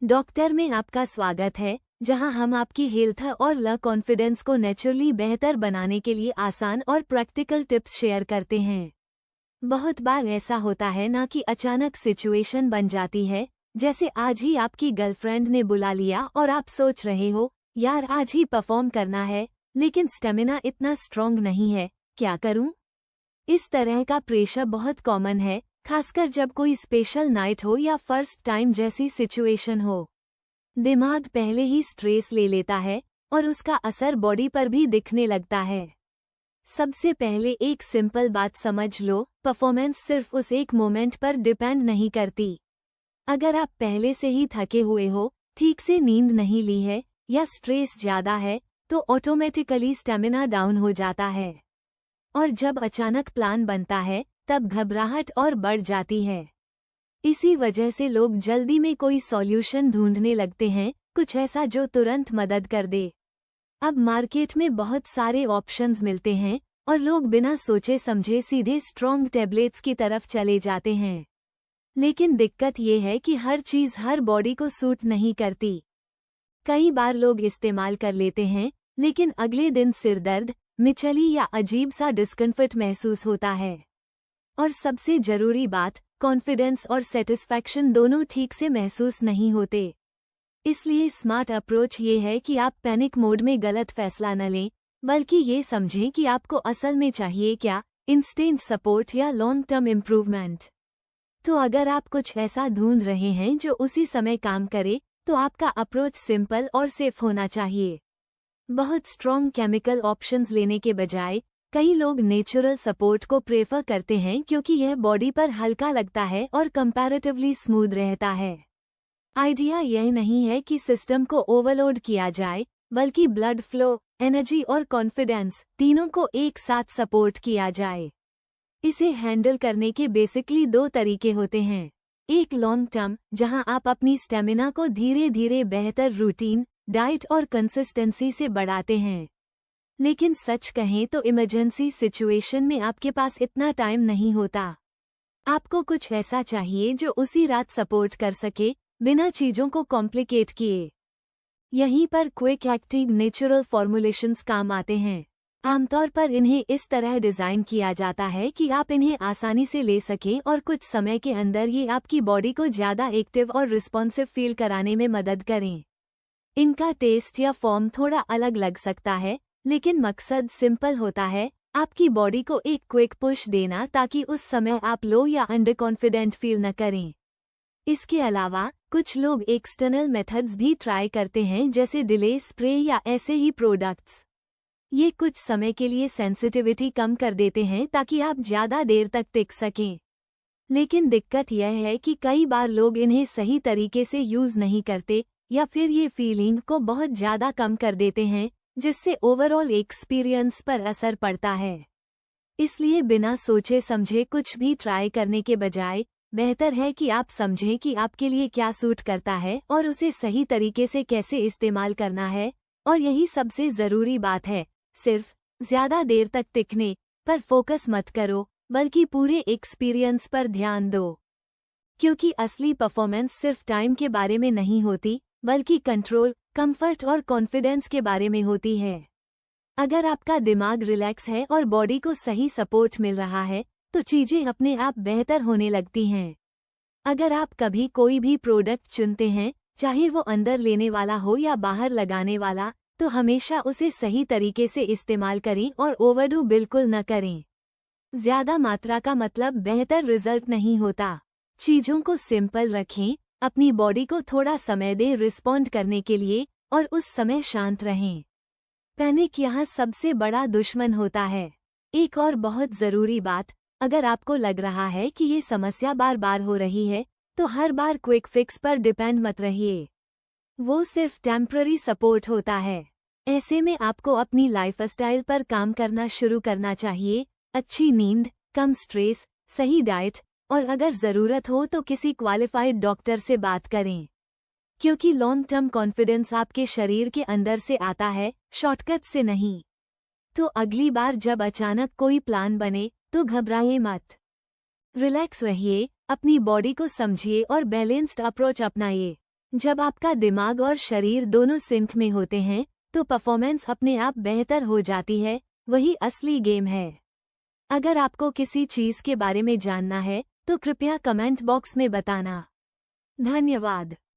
Doctor में आपका स्वागत है, जहां हम आपकी हेल्थ और कॉन्फिडेंस को नेचुरली बेहतर बनाने के लिए आसान और प्रैक्टिकल टिप्स शेयर करते हैं। बहुत बार ऐसा होता है ना कि अचानक सिचुएशन बन जाती है, जैसे आज ही आपकी गर्लफ्रेंड ने बुला लिया और आप सोच रहे हो, यार आज ही परफॉर्म करना है, लेकिन स्टेमिना इतना स्ट्रॉन्ग नहीं है, क्या करूं? इस तरह का प्रेशर बहुत कॉमन है, खासकर जब कोई स्पेशल नाइट हो या फर्स्ट टाइम जैसी सिचुएशन हो। दिमाग पहले ही स्ट्रेस ले लेता है और उसका असर बॉडी पर भी दिखने लगता है। सबसे पहले एक सिंपल बात समझ लो, परफॉर्मेंस सिर्फ उस एक मोमेंट पर डिपेंड नहीं करती। अगर आप पहले से ही थके हुए हो, ठीक से नींद नहीं ली है या स्ट्रेस ज्यादा है, तो ऑटोमेटिकली स्टेमिना डाउन हो जाता है। और जब अचानक प्लान बनता है, तब घबराहट और बढ़ जाती है। इसी वजह से लोग जल्दी में कोई सॉल्यूशन ढूंढने लगते हैं, कुछ ऐसा जो तुरंत मदद कर दे। अब मार्केट में बहुत सारे ऑप्शंस मिलते हैं और लोग बिना सोचे समझे सीधे स्ट्रॉन्ग टैबलेट्स की तरफ चले जाते हैं। लेकिन दिक्कत ये है कि हर चीज हर बॉडी को सूट नहीं करती। कई बार लोग इस्तेमाल कर लेते हैं, लेकिन अगले दिन सिरदर्द, मिचली या अजीब सा डिस्कम्फर्ट महसूस होता है। और सबसे जरूरी बात, कॉन्फिडेंस और सेटिस्फैक्शन दोनों ठीक से महसूस नहीं होते। इसलिए स्मार्ट अप्रोच ये है कि आप पैनिक मोड में गलत फैसला न लें, बल्कि ये समझें कि आपको असल में चाहिए क्या, इंस्टेंट सपोर्ट या लॉन्ग टर्म इम्प्रूवमेंट। तो अगर आप कुछ ऐसा ढूंढ रहे हैं जो उसी समय काम करे, तो आपका अप्रोच सिंपल और सेफ होना चाहिए। बहुत स्ट्रॉन्ग केमिकल ऑप्शंस लेने के बजाय कई लोग नेचुरल सपोर्ट को प्रेफर करते हैं, क्योंकि यह बॉडी पर हल्का लगता है और कंपैरेटिवली स्मूथ रहता है। आइडिया यह नहीं है कि सिस्टम को ओवरलोड किया जाए, बल्कि ब्लड फ्लो, एनर्जी और कॉन्फिडेंस तीनों को एक साथ सपोर्ट किया जाए। इसे हैंडल करने के बेसिकली दो तरीके होते हैं। एक लॉन्ग टर्म, जहां आप अपनी स्टेमिना को धीरे धीरे बेहतर रूटीन, डाइट और कंसिस्टेंसी से बढ़ाते हैं। लेकिन सच कहें तो इमरजेंसी सिचुएशन में आपके पास इतना टाइम नहीं होता। आपको कुछ ऐसा चाहिए जो उसी रात सपोर्ट कर सके, बिना चीजों को कॉम्प्लिकेट किए। यहीं पर क्विक एक्टिव नेचुरल फॉर्मुलेशंस काम आते हैं। आमतौर पर इन्हें इस तरह डिजाइन किया जाता है कि आप इन्हें आसानी से ले सकें और कुछ समय के अंदर ये आपकी बॉडी को ज्यादा एक्टिव और रिस्पॉन्सिव फील कराने में मदद करें। इनका टेस्ट या फॉर्म थोड़ा अलग लग सकता है, लेकिन मकसद सिंपल होता है, आपकी बॉडी को एक क्विक पुश देना, ताकि उस समय आप लो या अंडर कॉन्फिडेंट फील न करें। इसके अलावा कुछ लोग एक्सटर्नल मेथड्स भी ट्राई करते हैं, जैसे डिले स्प्रे या ऐसे ही प्रोडक्ट्स। ये कुछ समय के लिए सेंसिटिविटी कम कर देते हैं, ताकि आप ज्यादा देर तक टिक सकें। लेकिन दिक्कत यह है कि कई बार लोग इन्हें सही तरीके से यूज नहीं करते, या फिर ये फीलिंग को बहुत ज्यादा कम कर देते हैं, जिससे ओवरऑल एक्सपीरियंस पर असर पड़ता है। इसलिए बिना सोचे समझे कुछ भी ट्राई करने के बजाय बेहतर है कि आप समझें कि आपके लिए क्या सूट करता है और उसे सही तरीके से कैसे इस्तेमाल करना है। और यही सबसे ज़रूरी बात है, सिर्फ ज़्यादा देर तक टिकने पर फोकस मत करो, बल्कि पूरे एक्सपीरियंस पर ध्यान दो। क्योंकि असली परफॉर्मेंस सिर्फ टाइम के बारे में नहीं होती, बल्कि कंट्रोल, कंफर्ट और कॉन्फिडेंस के बारे में होती है। अगर आपका दिमाग रिलैक्स है और बॉडी को सही सपोर्ट मिल रहा है, तो चीजें अपने आप बेहतर होने लगती हैं। अगर आप कभी कोई भी प्रोडक्ट चुनते हैं, चाहे वो अंदर लेने वाला हो या बाहर लगाने वाला, तो हमेशा उसे सही तरीके से इस्तेमाल करें और ओवरडू बिल्कुल न करें। ज्यादा मात्रा का मतलब बेहतर रिजल्ट नहीं होता। चीजों को सिंपल रखें, अपनी बॉडी को थोड़ा समय दें रिस्पॉन्ड करने के लिए, और उस समय शांत रहें। पैनिक यहाँ सबसे बड़ा दुश्मन होता है। एक और बहुत ज़रूरी बात, अगर आपको लग रहा है कि ये समस्या बार बार हो रही है, तो हर बार क्विक फिक्स पर डिपेंड मत रहिए। वो सिर्फ टेम्पररी सपोर्ट होता है। ऐसे में आपको अपनी लाइफस्टाइल पर काम करना शुरू करना चाहिए। अच्छी नींद, कम स्ट्रेस, सही डाइट, और अगर ज़रूरत हो तो किसी क्वालिफाइड डॉक्टर से बात करें। क्योंकि लॉन्ग टर्म कॉन्फिडेंस आपके शरीर के अंदर से आता है, शॉर्टकट से नहीं। तो अगली बार जब अचानक कोई प्लान बने, तो घबराइए मत। रिलैक्स रहिए, अपनी बॉडी को समझिए और बैलेंस्ड अप्रोच अपनाइए। जब आपका दिमाग और शरीर दोनों सिंक में होते हैं तो परफॉर्मेंस अपने आप बेहतर हो जाती है। वही असली गेम है। अगर आपको किसी चीज के बारे में जानना है तो कृपया कमेंट बॉक्स में बताना। धन्यवाद।